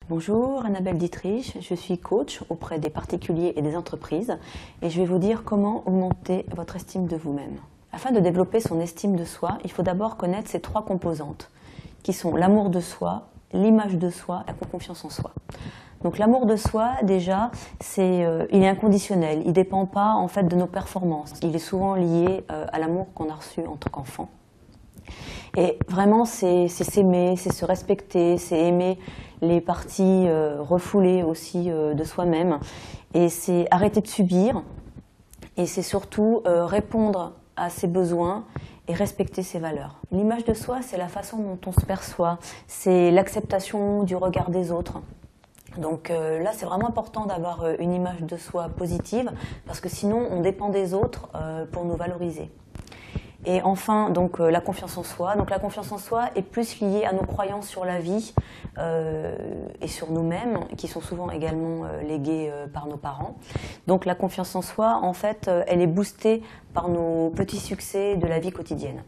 Bonjour, Annabelle Dietrich, je suis coach auprès des particuliers et des entreprises et je vais vous dire comment augmenter votre estime de vous-même. Afin de développer son estime de soi, il faut d'abord connaître ces trois composantes qui sont l'amour de soi, l'image de soi et la confiance en soi. Donc l'amour de soi, déjà, il est inconditionnel, il ne dépend pas en fait de nos performances. Il est souvent lié à l'amour qu'on a reçu en tant qu'enfant. Et vraiment, c'est s'aimer, c'est se respecter, c'est aimer les parties refoulées aussi de soi-même. Et c'est arrêter de subir. Et c'est surtout répondre à ses besoins et respecter ses valeurs. L'image de soi, c'est la façon dont on se perçoit. C'est l'acceptation du regard des autres. Donc là, c'est vraiment important d'avoir une image de soi positive parce que sinon, on dépend des autres pour nous valoriser. Et enfin, donc, la confiance en soi. Donc, la confiance en soi est plus liée à nos croyances sur la vie et sur nous-mêmes, qui sont souvent également léguées par nos parents. Donc, la confiance en soi, en fait, elle est boostée par nos petits succès de la vie quotidienne.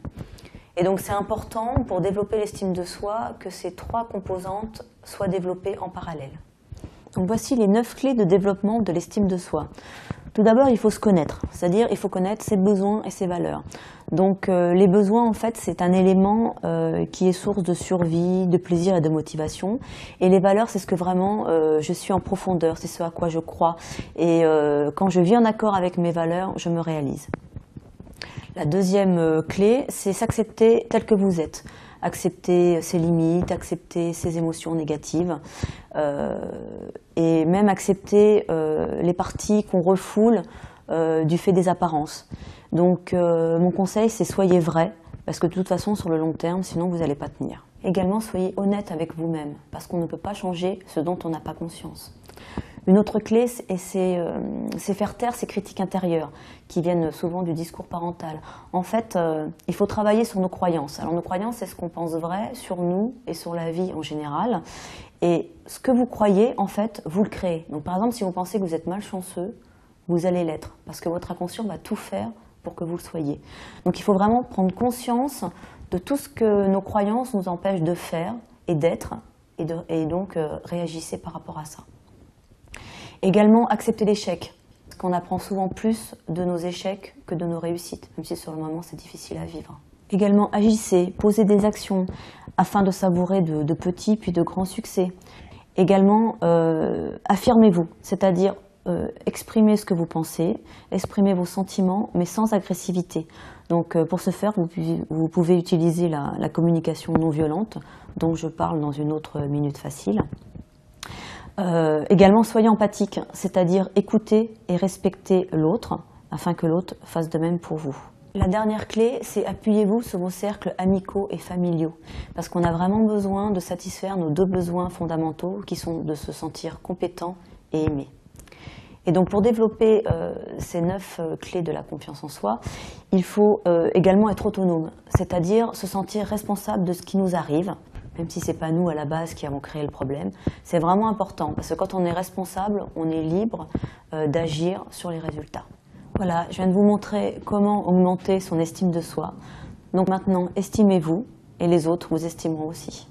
Et donc, c'est important pour développer l'estime de soi que ces trois composantes soient développées en parallèle. Donc, voici les 9 clés de développement de l'estime de soi. Tout d'abord, il faut se connaître, c'est-à-dire il faut connaître ses besoins et ses valeurs. Donc les besoins, en fait, c'est un élément qui est source de survie, de plaisir et de motivation. Et les valeurs, c'est ce que vraiment je suis en profondeur, c'est ce à quoi je crois. Et quand je vis en accord avec mes valeurs, je me réalise. La deuxième clé, c'est s'accepter tel que vous êtes. Accepter ses limites, accepter ses émotions négatives et même accepter les parties qu'on refoule du fait des apparences. Donc mon conseil, c'est soyez vrai, parce que de toute façon, sur le long terme, sinon vous n'allez pas tenir. Également, soyez honnête avec vous-même, parce qu'on ne peut pas changer ce dont on n'a pas conscience. Une autre clé, c'est faire taire ces critiques intérieures qui viennent souvent du discours parental. En fait, il faut travailler sur nos croyances. Alors nos croyances, c'est ce qu'on pense vrai sur nous et sur la vie en général. Et ce que vous croyez, en fait, vous le créez. Donc par exemple, si vous pensez que vous êtes malchanceux, vous allez l'être, parce que votre inconscient va tout faire pour que vous le soyez. Donc il faut vraiment prendre conscience de tout ce que nos croyances nous empêchent de faire et d'être, et donc réagissez par rapport à ça. Également, accepter l'échec, parce qu'on apprend souvent plus de nos échecs que de nos réussites, même si sur le moment c'est difficile à vivre. Également, agissez, posez des actions afin de savourer de petits puis de grands succès. Également, affirmez-vous, c'est-à-dire exprimez ce que vous pensez, exprimez vos sentiments, mais sans agressivité. Donc pour ce faire, vous pouvez utiliser la communication non violente, dont je parle dans une autre minute facile. Également, soyez empathique, c'est-à-dire écoutez et respectez l'autre, afin que l'autre fasse de même pour vous. La dernière clé, c'est appuyez-vous sur vos cercles amicaux et familiaux, parce qu'on a vraiment besoin de satisfaire nos deux besoins fondamentaux, qui sont de se sentir compétent et aimé. Et donc pour développer ces 9 clés de la confiance en soi, il faut également être autonome, c'est-à-dire se sentir responsable de ce qui nous arrive, même si ce n'est pas nous à la base qui avons créé le problème. C'est vraiment important, parce que quand on est responsable, on est libre d'agir sur les résultats. Voilà, je viens de vous montrer comment augmenter son estime de soi. Donc maintenant, estimez-vous, et les autres vous estimeront aussi.